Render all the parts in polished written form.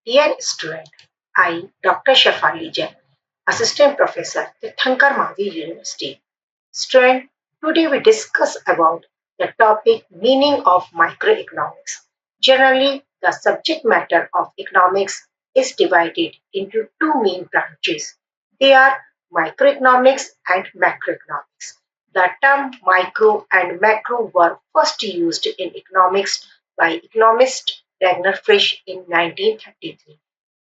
Dear student, I, Dr. Shafali Jain, Assistant Professor, Tirthankar Mahaveer University. Student, today we discuss about the topic meaning of microeconomics. Generally, the subject matter of economics is divided into two main branches. They are microeconomics and macroeconomics. The term micro and macro were first used in economics by economist Ragnar Frisch in 1933.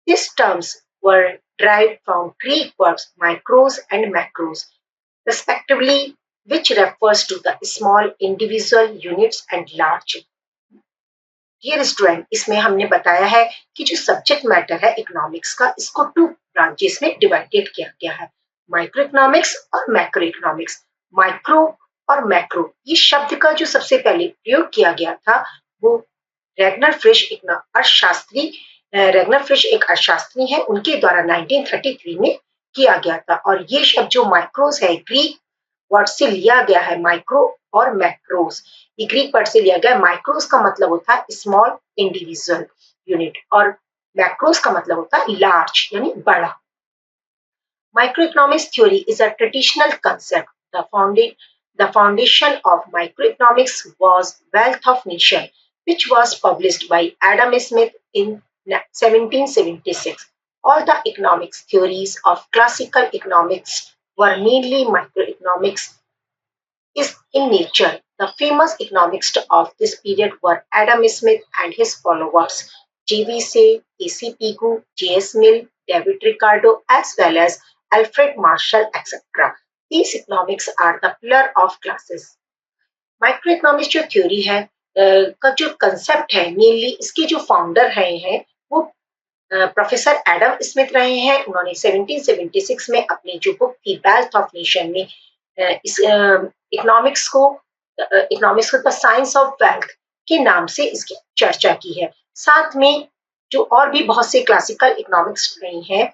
These terms were derived from Greek verbs micros and macros, respectively, which refers to the small individual units and large. Dear student, इसमें हमने बताया है कि जो subject matter है economics का, इसको two branches में डिवाइडेड किया गया है, माइक्रो इकोनॉमिक्स और मैक्रो इकोनॉमिक्स। माइक्रो और मैक्रो ये शब्द का जो सबसे पहले प्रयोग किया गया था वो रेगनर फ्रिश एक अर्थशास्त्री रेगनर फ्रिश एक अर्थशास्त्री है, उनके द्वारा 1933 में किया गया था। और ये शब्द जो माइक्रोस है ग्रीक वर्ड से लिया गया है, माइक्रो और मैक्रोस, ये ग्रीक वर्ड से लिया गया है। माइक्रोस का मतलब होता है स्मॉल इंडिविजुअल यूनिट और मैक्रोस का मतलब होता है लार्ज यानी बड़ा। Microeconomics theory is a traditional concept. The foundation of microeconomics was Wealth of Nation, which was published by Adam Smith in 1776. All the economics theories of classical economics were mainly microeconomics is in nature. The famous economists of this period were Adam Smith and his followers, J.V. Say, A.C. Pigou, J.S. Mill, David Ricardo, as well as Alfred Marshall, etc. These economics are the pillar of classes. Micro जो theory है का जो concept है, mainly इसके जो founder हैं वो professor Adam Smith रहे हैं। उन्होंने 1776 में अपनी जो बुक थी वेल्थ ऑफ नेशन में इस इकोनॉमिक्स को द साइंस ऑफ वेल्थ के नाम से इसकी चर्चा की है। साथ में जो और भी बहुत से क्लासिकल इकोनॉमिक्स रहे हैं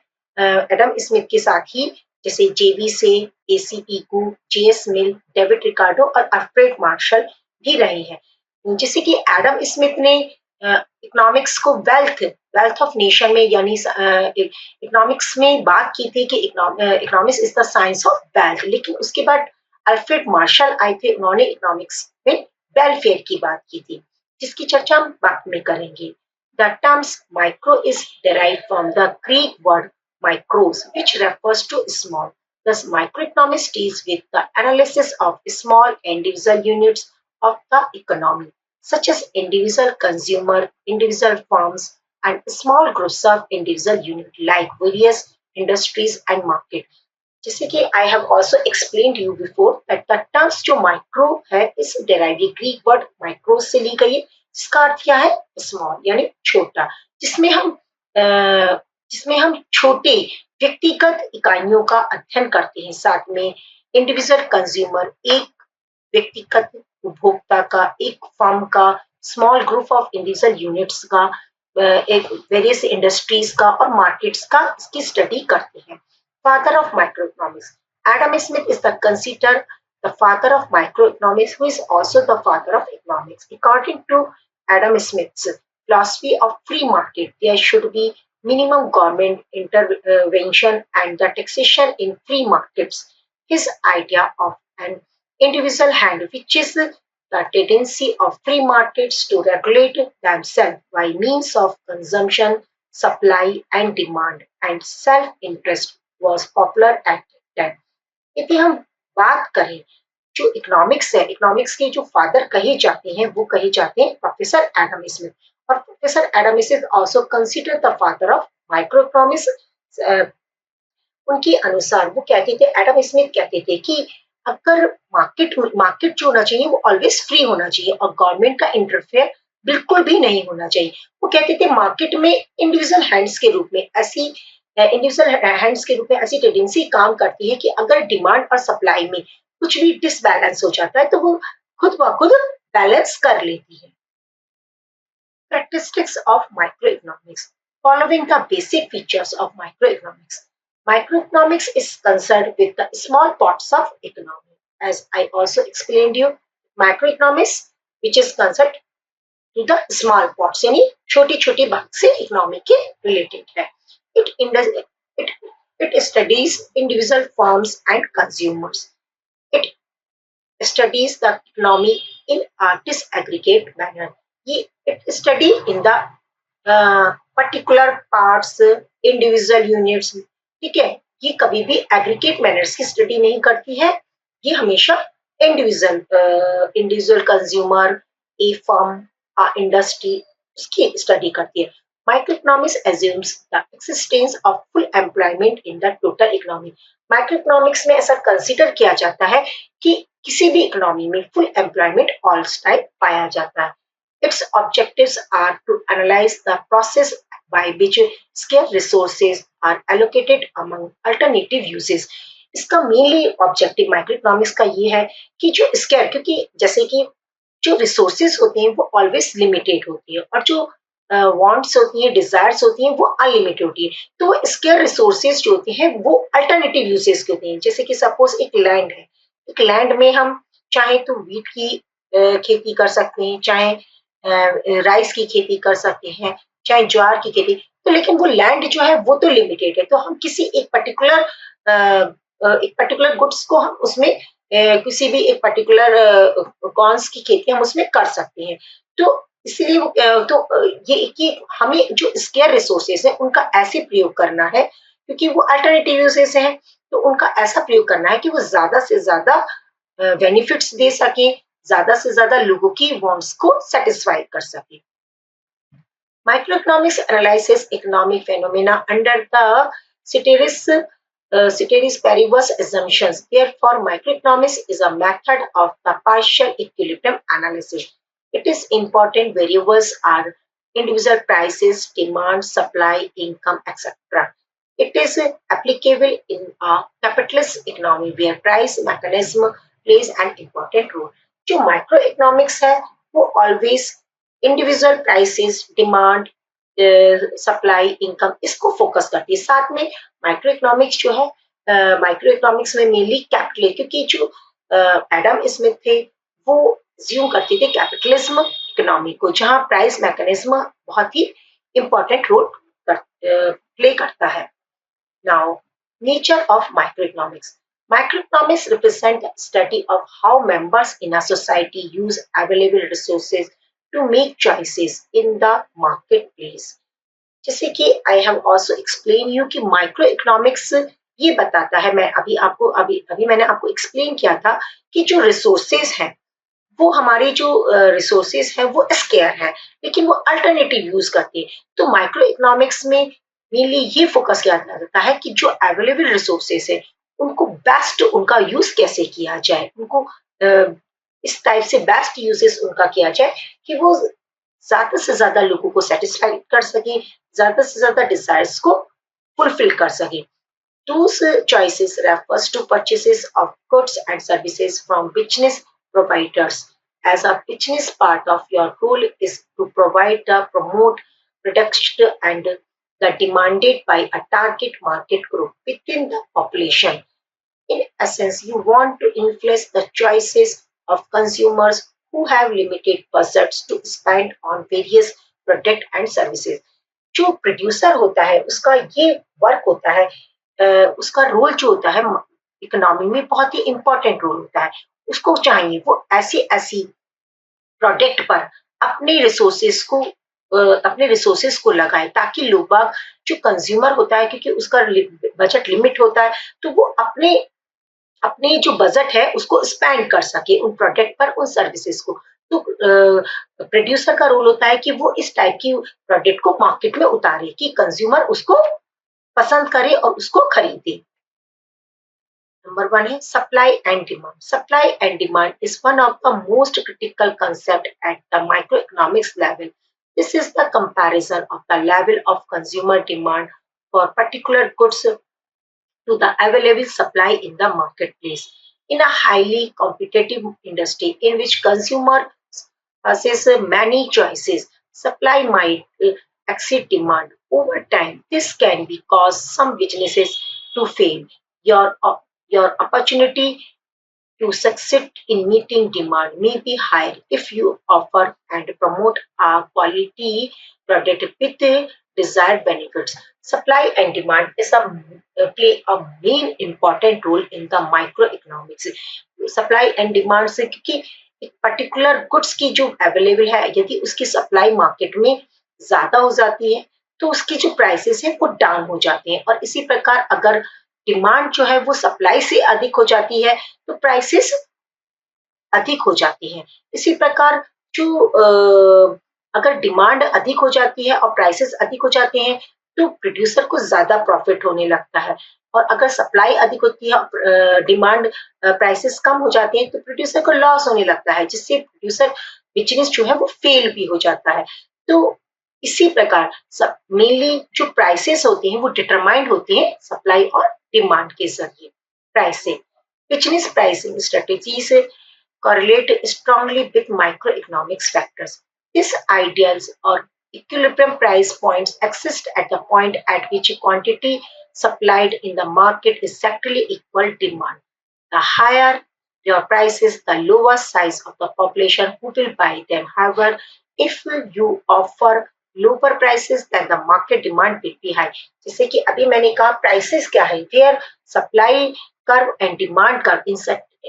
एडम स्मिथ के साथ ही, जैसे जेवी से, एसी पीकू, जेएस मिल, डेविड रिकार्डो और अल्फ्रेड मार्शल भी रहे हैं। जैसे कि एडम स्मिथ ने इकोनॉमिक्स को वेल्थ ऑफ नेशन में यानी इकोनॉमिक्स में बात की थी कि economics is the science of wealth, लेकिन उसके बाद अल्फ्रेड मार्शल आए थे, उन्होंने इकोनॉमिक्स में वेलफेयर की बात की थी, जिसकी चर्चा हम बाद में करेंगे। The terms micro is derived from the Greek word micros, which refers to small. Thus, microeconomics deals with the analysis of small individual units of the economy, such as individual consumer, individual firms, and small groups of individual units like various industries and market. जैसे कि I have also explained you before that the terms जो micro है इस derive Greek word micro से ली गई है, जिसका अर्थ क्या है स्मॉल यानी छोटा, जिसमें हम छोटे व्यक्तिगत इकाइयों का अध्ययन करते हैं। साथ में इंडिविजुअल कंज्यूमर एक व्यक्तिगत उपभोक्ता का, एक फर्म का, small group of individual units का, एक वेरियस इंडस्ट्रीज का और मार्केट्स का इसकी स्टडी करते हैं। Father of microeconomics. Adam Smith is considered the father of microeconomics, who is also the father of economics. According to Adam Smith's philosophy of free market, there should be minimum government intervention and the taxation in free markets. His idea of an individual hand, which is the tendency of free markets to regulate themselves by means of consumption, supply and demand, and self-interest was popular at that time. यदि हम बात करें जो economics है, economics के जो father कहे जाते हैं वो कहे जाते हैं प्रोफेसर एडम स्मिथ, और professor Adam Smith also consider the father of micro economics. उनके अनुसार वो कहते थे, एडम स्मिथ कहते थे कि अगर मार्केट जो होना चाहिए वो ऑलवेज फ्री होना चाहिए और गवर्नमेंट का इंटरफेयर बिल्कुल भी नहीं होना चाहिए। वो कहते थे मार्केट में इंडिविजुअल हैंड्स के रूप में ऐसी टेंडेंसी काम करती है कि अगर डिमांड और सप्लाई में कुछ भी डिसबैलेंस हो जाता है तो वो खुद ब खुद बैलेंस कर लेती है। Characteristics of microeconomics. Following the basic features of microeconomics. Microeconomics is concerned with the small parts of economy. As I also explained you, microeconomics, which is concerned to the small parts, यानी छोटी छोटी भाग से economy के related है। It it it studies individual firms and consumers. It studies the economy in a disaggregate manner. It study in the particular parts, individual units. ठीक है, ये कभी भी एग्रीगेट मैनर्स की स्टडी नहीं करती है, ये हमेशा इंडिविजुअल कंज्यूमर, ए फर्म, इंडस्ट्री, उसकी स्टडी करती है। Microeconomics assumes the existence of full employment in the total economy. Microeconomics में ऐसा कंसीडर किया जाता है कि किसी भी इकोनॉमी में फुल एम्प्लॉयमेंट ऑल टाइम पाया जाता है। Its objectives are to analyze the process by which scarce resources are allocated among alternative uses. इसका मेनली ऑब्जेक्टिव माइक्रो इकोनॉमिक्स का ये है कि जो स्केयर, क्योंकि जैसे कि जो रिसोर्सेज होती हैं वो ऑलवेज लिमिटेड होती है और जो वांट्स होती हैं, डिजायर्स होती हैं, वो अनलिमिटेड होती है। तो वो स्केयर रिसोर्सेज जो होते हैं वो अल्टरनेटिव यूजेस के होते हैं। जैसे कि सपोज एक लैंड है, एक लैंड में हम चाहे तो वीट की खेती कर सकते हैं, चाहे राइस की खेती कर सकते हैं, चाहे ज्वार की खेती। तो लेकिन वो लैंड जो है वो तो लिमिटेड है, तो हम किसी एक पर्टिकुलर गुड्स को हम उसमें किसी भी एक पर्टिकुलर कॉर्न्स की खेती हम उसमें कर सकते हैं। तो इसीलिए ये हमें जो स्केयर रिसोर्सेज है उनका ऐसे प्रयोग करना है, क्योंकि वो अल्टरनेटिव यूजेस हैं, तो उनका ऐसा प्रयोग करना है कि वो ज्यादा से ज्यादा बेनिफिट्स दे सके, ज्यादा से ज्यादा लोगों की वांट्स को सेटिस्फाई कर सके। Microeconomics analyzes economic phenomena under the ceteris, ceteris paribus assumptions. Therefore, microeconomics is a method of the partial equilibrium analysis. It is important variables are individual prices, demand, supply, income, etc. It is applicable in a capitalist economy where price mechanism plays an important role. जो micro economics है वो always individual prices, demand, supply, income, इसको focus करती है। साथ में micro economics जो है, माइक्रो इकोनॉमिक्स में मेनली कैपिटल, क्योंकि जो एडम स्मिथ थे वो ज्यूम करते थे कैपिटलिज्म इकोनॉमी को, जहां प्राइस मैकेनिज्म बहुत ही इंपॉर्टेंट रोल प्ले करता है। Now, nature of microeconomics. Microeconomics represent the study of how members in a society use available resources to make choices in the marketplace. जैसे कि I have also explain you कि micro economics ये बताता है, मैं अभी अभी मैंने आपको एक्सप्लेन किया था कि जो रिसोर्सेज हैं वो हमारे जो रिसोर्सेज हैं वो स्केयर हैं, लेकिन वो अल्टरनेटिव यूज करते हैं। तो माइक्रो इकोनॉमिक्स में मेनली ये फोकस किया जाता है कि जो अवेलेबल रिसोर्सेज है उनको बेस्ट उनका यूज कैसे किया जाए, उनको इस टाइप से बेस्ट यूजेस उनका किया जाए कि वो ज्यादा से ज्यादा लोगों को सेटिस्फाई कर सके, ज्यादा से ज्यादा डिजायर्स को फुलफिल कर सके। Those choices refers to purchases of goods and services from business providers. As a business, part of your role is to provide the promote production and the demanded by a target market group within the population. In essence, you want to influence the choices of consumers who have limited budgets to spend on various products and services. जो producer होता है उसका ये work होता है, उसका role जो होता है इकोनॉमी में बहुत ही इंपॉर्टेंट रोल होता है। उसको चाहिए वो ऐसी ऐसी प्रोडक्ट पर अपने रिसोर्सेस को लगाए, ताकि लोग बाग, जो कंज्यूमर होता है, क्योंकि उसका बजट लिमिट होता है, तो वो अपने अपने जो बजट है उसको स्पेंड कर सके उन प्रोडक्ट पर, उन सर्विसेज को। तो प्रोड्यूसर का रोल होता है कि वो इस टाइप की प्रोडक्ट को मार्केट में उतारे कि कंज्यूमर उसको पसंद करे और उसको खरीदे। नंबर वन है supply and demand. Supply and demand is one of the most critical concept at the micro economics level. This is the comparison of the level of consumer demand for particular goods to the available supply in the marketplace. In a highly competitive industry in which consumers possess many choices, supply might exceed demand. Over time, this can be cause some businesses to fail. Your, your opportunity to succeed in meeting demand may be higher if you offer and promote a quality product with the desired benefits. Supply and demand play a main important role in the microeconomics. Supply and demand से, क्योंकि एक particular goods की जो available है, यदि उसकी supply market में ज्यादा हो जाती है तो उसकी जो प्राइसेस है वो डाउन हो जाते हैं, और इसी प्रकार अगर डिमांड जो है वो सप्लाई से अधिक हो जाती है तो प्राइसेस अधिक हो जाती हैं। इसी प्रकार जो अगर डिमांड अधिक हो जाती है और प्राइसेस अधिक हो जाते हैं तो प्रोड्यूसर को ज़्यादा प्रॉफिट होने लगता है, और अगर सप्लाई अधिक होती है और डिमांड प्राइसेस कम हो जाते हैं तो प्रोड्यूसर को लॉस होने लगता है, जिससे प्रोड्यूसर बिज़नेस जो है वो फेल भी हो जाता है। तो इसी प्रकार सब मेनली जो प्राइसेस होते हैं वो डिटरमाइंड होते हैं सप्लाई और डिमांड के ज़रिए। Pricing, business pricing strategies correlate strongly with microeconomics factors. These ideals or equilibrium price points exist at the point at which quantity supplied in the market is exactly equal demand. The higher your prices, the lower size of the population who will buy them. However, if you offer lower prices, then the market demand will be high. जैसे कि अभी मैंने कहा prices क्या है, where supply curve and demand curve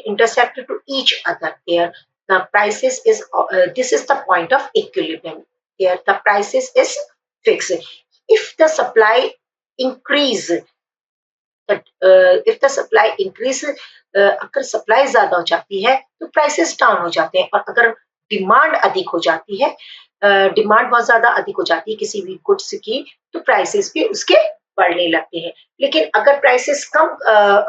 intersect to each other. There the prices is this is the point of equilibrium. There the prices is fixed. If the supply increase, if the supply increase, अगर supply ज्यादा हो जाती है तो prices down हो जाते हैं, और अगर डिमांड अधिक हो जाती है, डिमांड बहुत ज्यादा अधिक हो जाती है किसी भी गुड्स की, तो प्राइसेस भी उसके बढ़ने लगते हैं। लेकिन अगर प्राइसेस कम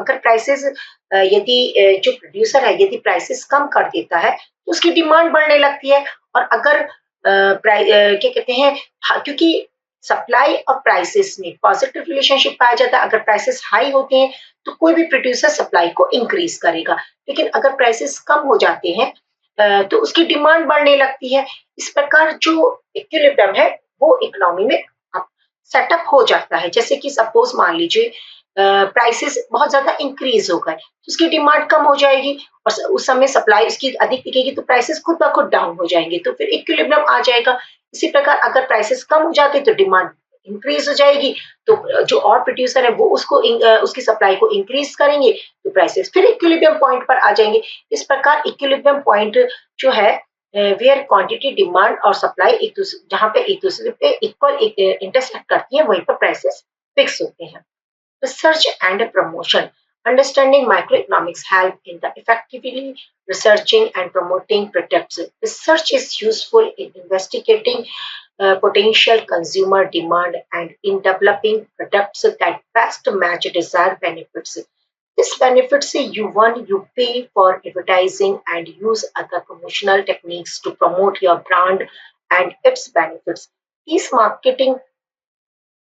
अगर प्राइसेस यदि जो प्रोड्यूसर है यदि प्राइसेस कम कर देता है तो उसकी डिमांड बढ़ने लगती है, और अगर क्या कहते हैं, क्योंकि सप्लाई और प्राइसेस में पॉजिटिव रिलेशनशिप पाया जाता है। अगर प्राइसेस हाई होते हैं तो कोई भी प्रोड्यूसर सप्लाई को इंक्रीज करेगा, लेकिन अगर प्राइसेस कम हो जाते हैं तो उसकी डिमांड बढ़ने लगती है। इस प्रकार जो इक्विलिब्रियम है वो इकोनॉमी में सेटअप हो जाता है। जैसे कि सपोज मान लीजिए प्राइसेस बहुत ज्यादा इंक्रीज हो गए तो उसकी डिमांड कम हो जाएगी, और उस समय सप्लाई उसकी अधिक दिखेगी तो प्राइसेस खुद ब खुद डाउन हो जाएंगे, तो फिर इक्विलिब्रियम आ जाएगा। इसी प्रकार अगर प्राइसेस कम हो जाते तो डिमांड इंक्रीज हो जाएगी, तो जो और प्रोड्यूसर है वो उसकी सप्लाई को इंक्रीज करेंगे तो प्राइसेस फिर इक्विलिब्रियम पॉइंट पर आ जाएंगे। इस प्रकार इक्विलिब्रियम पॉइंट जो है वेयर क्वांटिटी डिमांड और सप्लाई एक दूसरे जहाँ पे एक दूसरे पे इक्वल इंटरसेक्ट करती है वहीं पर प्राइसेस फिक्स होते हैं। Research and promotion. Understanding microeconomics help in the effectively researching and promoting products. Research is useful in investigating potential consumer demand and in developing products that best match desired benefits. This benefits you pay for advertising and use other promotional techniques to promote your brand and its benefits. These marketing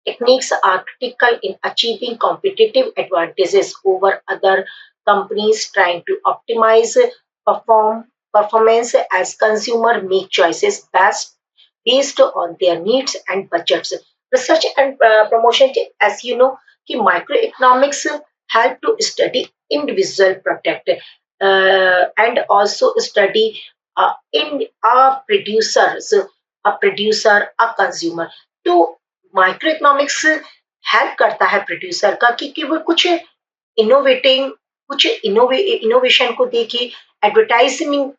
techniques are critical in achieving competitive advantages over other companies trying to optimize performance as consumers make choices based on their needs and budgets. Research and promotion, as you know, कि microeconomics help to study individual product and also study in a producer, a consumer. तो micro economics help करता है producer का कि वो कुछ innovating कुछ innovation को देखे, एडवर्टाइजमेंट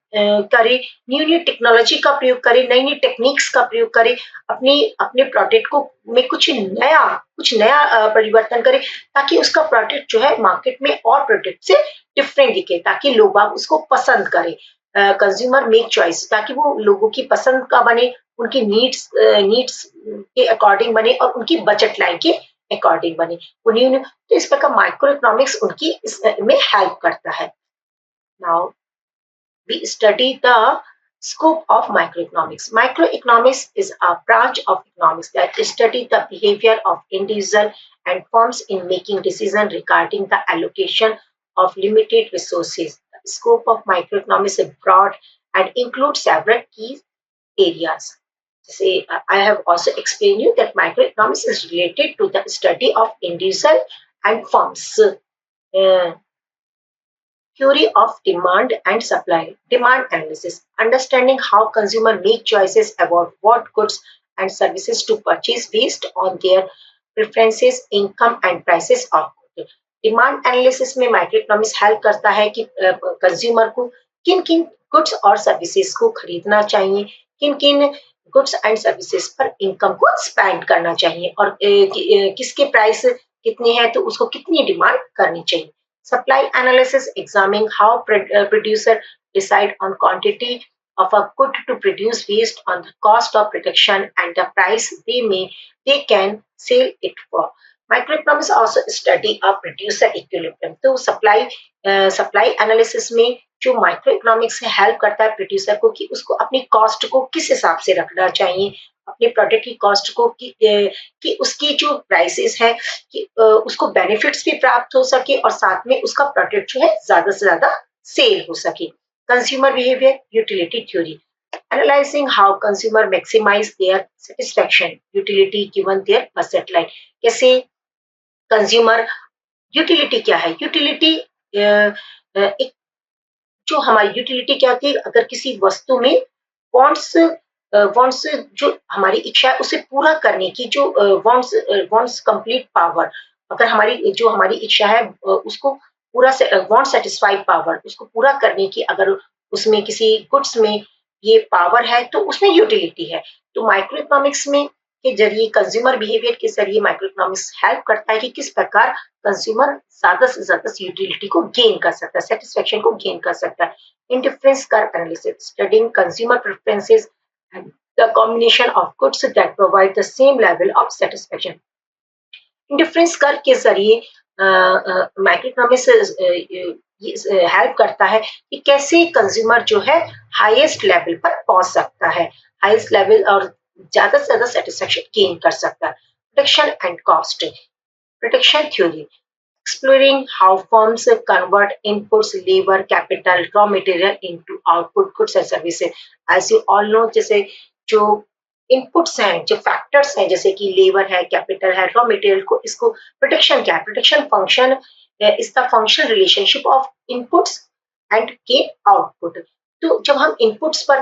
करे, न्यू न्यू टेक्नोलॉजी का प्रयोग करे, नई नई टेक्निक्स का प्रयोग करे, अपनी अपने प्रोडक्ट को में कुछ नया परिवर्तन करे, ताकि उसका प्रोडक्ट जो है मार्केट में और प्रोडक्ट से डिफरेंट दिखे, ताकि लोग आप उसको पसंद करें। कंज्यूमर मेक चॉइस, ताकि वो लोगों की पसंद का बने, उनकी नीड्स के अकॉर्डिंग बने और उनकी बजट लाइन के अकॉर्डिंग बने। उन्हीं तो इस प्रकार माइक्रो इकोनॉमिक्स उनकी इसमें हेल्प करता है। Now we study the scope of microeconomics. Microeconomics is a branch of economics that study the behavior of individual and firms in making decisions regarding the allocation of limited resources. The scope of microeconomics is broad and includes several key areas. Say, I have also explained you that microeconomics is related to the study of individual and firms. Uh, Theory of demand and supply, demand analysis, understanding how consumers make choices about what goods and services to purchase based on their preferences, income and prices of goods. Demand analysis में micro economics help करता है कि consumer को किन किन goods और services को खरीदना चाहिए, किन किन गुड्स एंड सर्विसेज पर इनकम को स्पेंड करना चाहिए और किसके प्राइस कितने हैं तो उसको कितनी डिमांड करनी चाहिए. Supply analysis examining how producer decide on quantity of a good to produce based on the cost of production and the price they can sell it for. Microeconomics also study of producer equilibrium. तो supply analysis में जो micro economics से help करता है producer को कि उसको अपनी कॉस्ट को किस हिसाब से रखना चाहिए, अपने प्रोडक्ट की कॉस्ट को कि उसकी जो प्राइसेस है कि उसको बेनिफिट्स भी प्राप्त हो सके और साथ में उसका प्रोडक्ट जो है ज्यादा से ज्यादा सेल हो सके. Consumer behaviour utility theory, analyzing how consumer maximize their satisfaction utility given their asset line. कैसे कंज्यूमर यूटिलिटी क्या है, यूटिलिटी एक जो हमारी यूटिलिटी क्या होती है, अगर किसी वस्तु में वांट्स वांट्स जो हमारी इच्छा है उसे पूरा करने की जो वांट्स वांट्स कंप्लीट पावर, अगर हमारी जो हमारी इच्छा है उसको पूरा वांट सेटिस्फाइड पावर उसको पूरा करने की अगर उसमें किसी गुड्स में ये पावर है तो उसमें यूटिलिटी है. तो माइक्रो इकोनॉमिक्स में के जरिए कंज्यूमर बिहेवियर के जरिए माइक्रो इकोनॉमिक्स हेल्प करता है कि किस प्रकार कंज्यूमर ज्यादा से ज्यादा यूटिलिटी को गेन कर सकता है, सेटिस्फेक्शन को गेन कर सकता है. Indifference curve analysis, studying consumer preferences and the combination of goods that provide the same level of satisfaction. Indifference curve के जरिए माइक्रो इकोनॉमिक्स हेल्प करता है कि कैसे कंज्यूमर जो है हाईएस्ट लेवल पर पहुंच सकता है, हाईएस्ट लेवल और ज्यादा से ज्यादा सेटिस्फेक्शन गेन कर सकता है. Protection and cost, protection theory, exploring how firms convert inputs, labor, capital, raw material into output goods and services. As you all know, जैसे जो इनपुट्स हैं, जो फैक्टर्स हैं, जैसे कि लेबर है, कैपिटल है, रॉ मटेरियल को, इसको प्रोटेक्शन क्या है, protection function is the functional relationship of inputs and के आउटपुट. तो जब हम इनपुट्स पर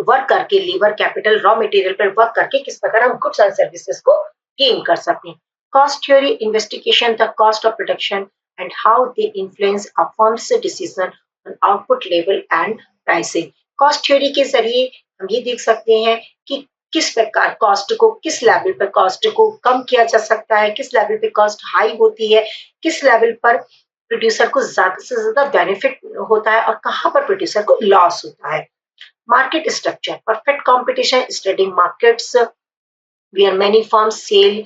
वर्क करके लेबर कैपिटल रॉ मटेरियल पर वर्क करके किस प्रकार हम गुड्स एंड सर्विसेज को गेन कर सकते हैं. Cost theory investigation the cost of production and how they influence a firm's decision on output level and pricing. Cost theory के जरिए हम ये देख सकते हैं कि किस प्रकार कॉस्ट को किस लेवल पर कॉस्ट को कम किया जा सकता है, किस लेवल पे कॉस्ट हाई होती है, किस लेवल पर प्रोड्यूसर को ज्यादा से ज्यादा बेनिफिट होता है और कहाँ पर प्रोड्यूसर को लॉस होता है. Market structure, perfect competition, studying markets where many firms sell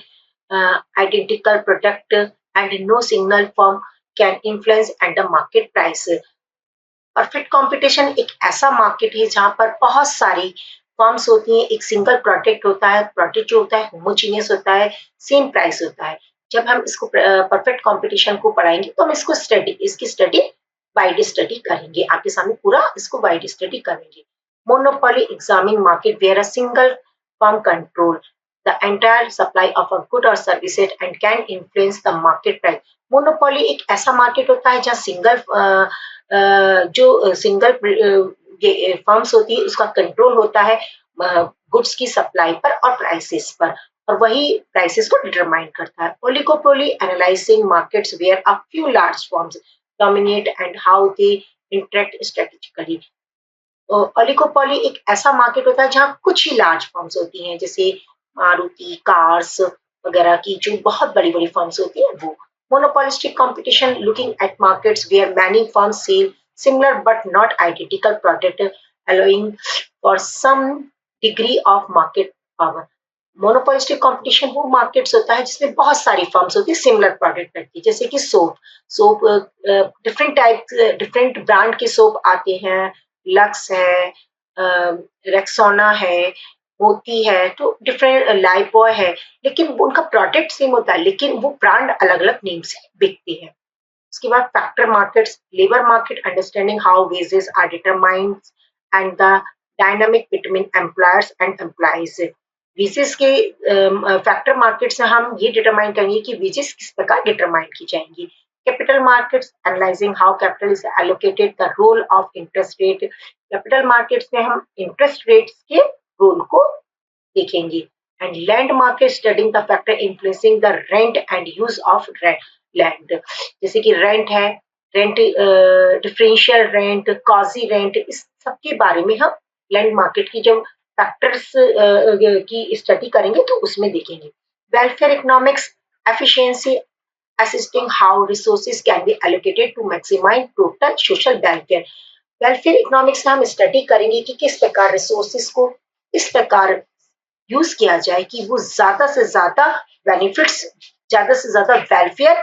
identical product and no single firm can influence and the market price. Perfect competition एक ऐसा मार्केट है जहां पर बहुत सारी फर्म्स होती हैं, एक सिंगल प्रोडक्ट होता है, प्रोडक्ट जो होता है होमोजीनियस होता है, सेम प्राइस होता है. जब हम इसको परफेक्ट कंपटीशन को पढ़ाएंगे तो हम इसकी स्टडी वाइड स्टडी करेंगे, आपके सामने पूरा इसको वाइड स्टडी करेंगे. Monopoly examine market where a single firm control the entire supply of a good or services and can influence the market price. Monopoly एक ऐसा मार्केट होता है जहाँ सिंगल फर्म्स होती है उसका कंट्रोल होता है गुड्स की सप्लाई पर और प्राइसेस पर और वही प्राइसेस को डिटरमाइन करता है. Oligopoly analysing markets where a few large firms dominate and how they interact strategically. Oligopoly एक ऐसा मार्केट होता है जहाँ कुछ ही लार्ज फर्म्स होती हैं, जैसे मारुति कार्स वगैरह की जो बहुत बड़ी बड़ी फर्म्स होती हैं वो. Monopolistic competition looking at markets where many firms sell similar but not identical product allowing for some degree of market power. Monopolistic competition वो मार्केट्स होता है जिसमें बहुत सारी फर्म्स होती है सिमिलर प्रोडक्ट रखती है, जैसे कि सोप डिफरेंट ब्रांड के सोप आते हैं, लक्स है, रेक्सोना है, मोती है, तो डिफरेंट लाइफबॉय है, लेकिन उनका प्रोडक्ट सेम होता है लेकिन वो ब्रांड अलग अलग नेम से बिकते हैं. उसके बाद factor markets, labour market understanding how wages are determined and the dynamic between employers and employees. Wages के फैक्टर मार्केट से हम ये डिटरमाइन करेंगे कि वेजेस किस प्रकार डिटरमाइन की जाएंगी. Capital markets, analyzing how capital is allocated, the role of interest rate. Capital markets में हम interest rates के role को देखेंगे. And land market studying the factor influencing the rent and use of land. जैसे कि rent है, rent, differential rent, कॉजी rent, इस सब के बारे में हम लैंड मार्केट की जब फैक्टर्स की स्टडी करेंगे तो उसमें देखेंगे. Welfare economics, efficiency, assisting how resources can be allocated to maximize total social welfare. Welfare economics में हम स्टडी करेंगे कि किस प्रकार रिसोर्सेज को इस प्रकार यूज किया जाए कि वो ज्यादा से ज्यादा बेनिफिट्स, ज्यादा से ज्यादा वेलफेयर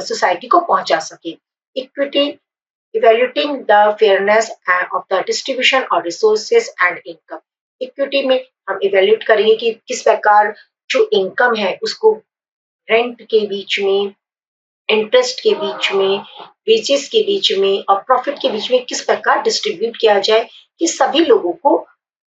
सोसाइटी को पहुंचा सके. Equity, evaluating the fairness of the distribution of resources and income. Equity में हम इवेल्यूट करेंगे कि किस प्रकार जो इनकम है उसको रेंट के बीच में, इंटरेस्ट के बीच में, वेजेस के बीच में और प्रॉफिट के बीच में किस प्रकार डिस्ट्रीब्यूट किया जाए कि सभी लोगों को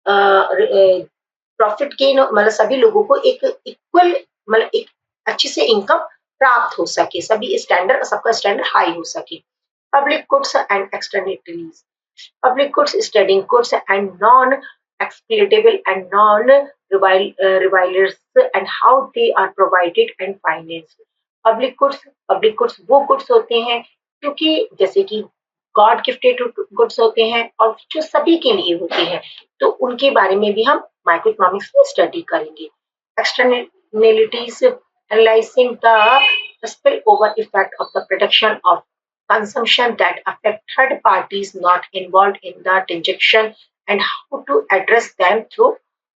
प्रॉफिट गेन, मतलब सभी लोगों को एक इक्वल, मतलब एक अच्छी से इनकम प्राप्त हो सके, सभी स्टैंडर्ड, सबका स्टैंडर्ड हाई हो सके. Public goods and externalities. Public goods, studying goods and non-exploitable and non-revilers and how they are provided and financed. Public goods वो गुड्स होते हैं क्योंकि जैसे कि गॉड गिफ्टेड गुड्स होते हैं और जो सभी के लिए होते हैं, तो उनके बारे में भी हम माइक्रो इकोनॉमिक्स में स्टडी करेंगे. Externalities, analysing the spill over effect of the production of consumption that affect third parties not involved in the transaction and how to address them through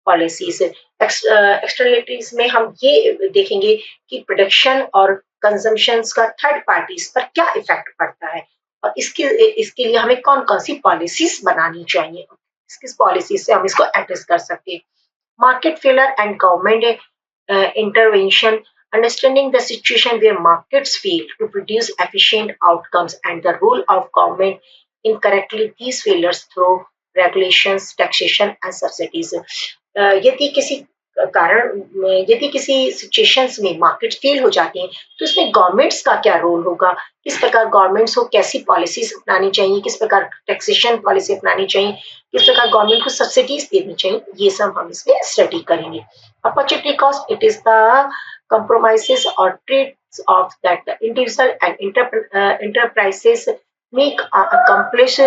policies. Externalities में हम ये देखेंगे कि production और consumption का third parties पर क्या effect पड़ता है और इसके लिए हमें कौन कौन सी पॉलिसीज बनानी चाहिए, किस पॉलिसी से हम इसको एड्रेस कर सकते हैं. Market failure and government intervention, understanding the situation where markets fail to produce efficient outcomes and the role of government in correctly these failures through regulations, taxation and subsidies. यदि किसी कारण, यदि किसी सिचुएशंस में market fail हो जाते हैं तो इसमें गवर्नमेंट्स का क्या रोल होगा, किस प्रकार गवर्नमेंट्स को कैसी पॉलिसीज अपनानी चाहिए, किस प्रकार टैक्सेशन पॉलिसी अपनानी चाहिए, किस प्रकार गवर्नमेंट को सब्सिडीज देनी चाहिए, ये सब हम इसमें स्टडी करेंगे. Opportunity cost, it is the compromises or trades off that the individual and enterprises make accomplish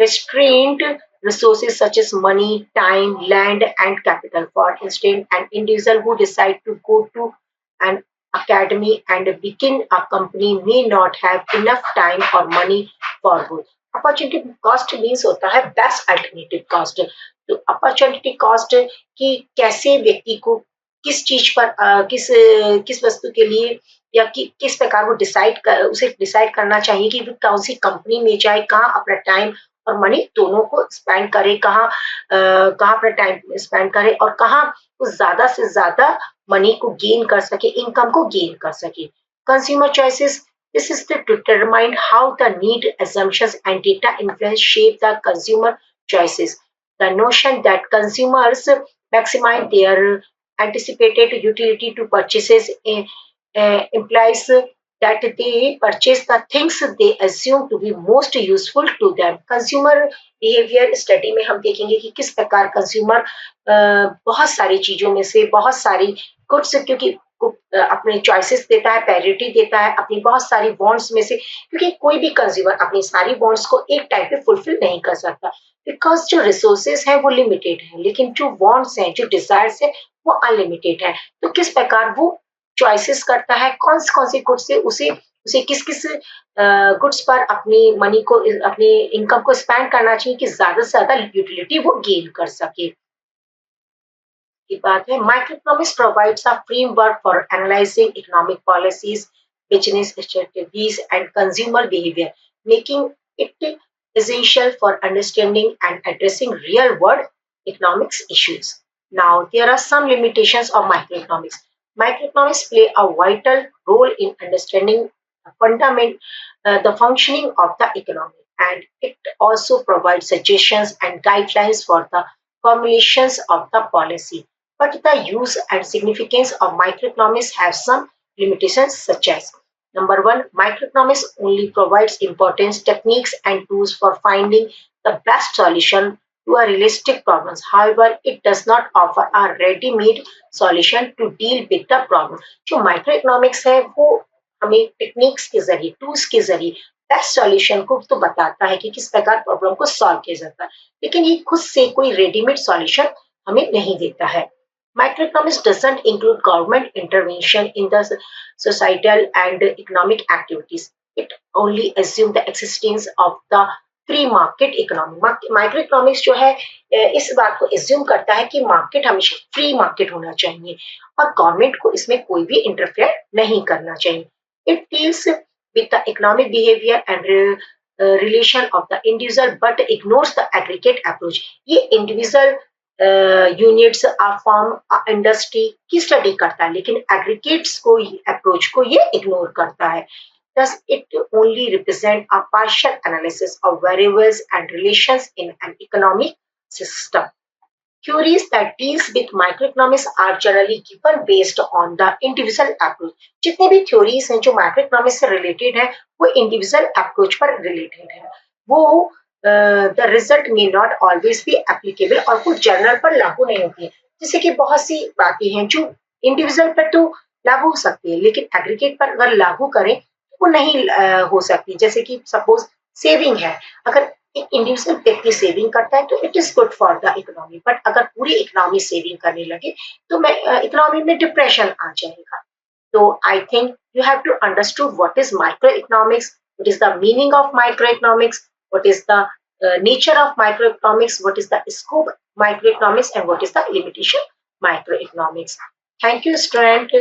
restrained resources such as money, time, land, and capital. For instance, an individual who decide to go to an academy and begin a company may not have enough time or money for both. Opportunity cost means होता है best alternative cost. तो opportunity cost कि कैसे व्यक्ति को किस चीज पर किस वस्तु के लिए या किस प्रकार वो उसे डिसाइड करना चाहिए कि वो कौन सी कंपनी में जाए, कहाँ अपना टाइम और मनी दोनों को स्पेंड करे, कहाँ अपना टाइम स्पेंड करे और कहाँ वो ज्यादा से ज्यादा मनी को गेन कर सके, इनकम को गेन कर सके. Consumer choices, this is to determine how the need, assumptions, and data influence shape the consumer choices. The notion that consumers maximize their anticipated utility to purchases implies that they purchase the things they assume to be most useful to them. Consumer behavior study में हम देखेंगे कि किस प्रकार consumer बहुत सारी चीजों में से बहुत सारी गुड्स, क्योंकि अपने चॉइसेस देता है, प्रायोरिटी देता है अपनी बहुत सारी बॉन्ड्स में से, क्योंकि कोई भी कंज्यूमर अपनी सारी बॉन्ड्स को एक टाइम पे फुलफिल नहीं कर सकता बिकॉज जो रिसोर्सेज हैं वो लिमिटेड है, लेकिन जो बॉन्ड्स हैं, जो डिजायर्स है वो अनलिमिटेड है. तो किस प्रकार वो चॉइसेस करता है कौन सी गुड्स से उसे उसे किस किस गुड्स पर अपनी मनी को, अपनी इनकम को स्पेंड करना चाहिए कि ज्यादा से ज्यादा यूटिलिटी वो गेन कर सके. की बात है. Microeconomics provides a framework for analyzing economic policies, business strategies, and consumer behavior, making it essential for understanding and addressing real-world economics issues. Now, there are some limitations of microeconomics. Microeconomics play a vital role in understanding the functioning of the economy, and it also provides suggestions and guidelines for the formulations of the policy. But the use and significance of microeconomics have some limitations such as Number one, microeconomics only provides importance, techniques, and tools for finding the best solution to a realistic problems. However, it does not offer a ready-made solution to deal with the problem. जो microeconomics है वो हमें techniques के जरिए, tools के जरिए best solution को तो बताता है कि किस प्रकार प्रॉब्लम को सॉल्व किया जाता है, लेकिन ये खुद से कोई रेडीमेड सॉल्यूशन हमें नहीं देता है. Microeconomics doesn't include government intervention in the societal and economic activities. It only assumes the existence of the free market economy. Micro economics जो है इस बात को एज्यूम करता है कि मार्केट हमेशा फ्री मार्केट होना चाहिए और गवर्नमेंट को इसमें कोई भी इंटरफेयर नहीं करना चाहिए. It deals with the economic behaviour and relation of the individual but ignores the aggregate approach. ये इंडिविजुअल यूनिट्स फॉर्म इंडस्ट्री की स्टडी करता है, लेकिन एग्रीगेट्स को अप्रोच को ये इग्नोर करता है. Thus, it only represents a partial analysis of variables and relations in an economic system. Theories that deals with microeconomics are generally given based on the individual approach. जितने भी theories हैं जो microeconomics से related है, वो individual approach पर related है. वो the result may not always be applicable और कुछ जनरल पर लागू नहीं होती है. जैसे कि बहुत सी बातें हैं जो इंडिविजुअल पर तो लागू हो सकती है, लेकिन एग्रीगेट पर अगर लागू करें वो नहीं हो सकती. जैसे कि सपोज सेविंग है, अगर एक इंडिविजुअल व्यक्ति सेविंग करता है तो it is good for the economy, but अगर पूरी इकोनॉमी सेविंग करने लगे तो मैं इकोनॉमी में डिप्रेशन आ जाएगा. तो I think you have to understood what is microeconomics, what is the meaning of microeconomics, what is the nature of microeconomics, what is the scope microeconomics, and what is the limitation microeconomics. Thank you, student.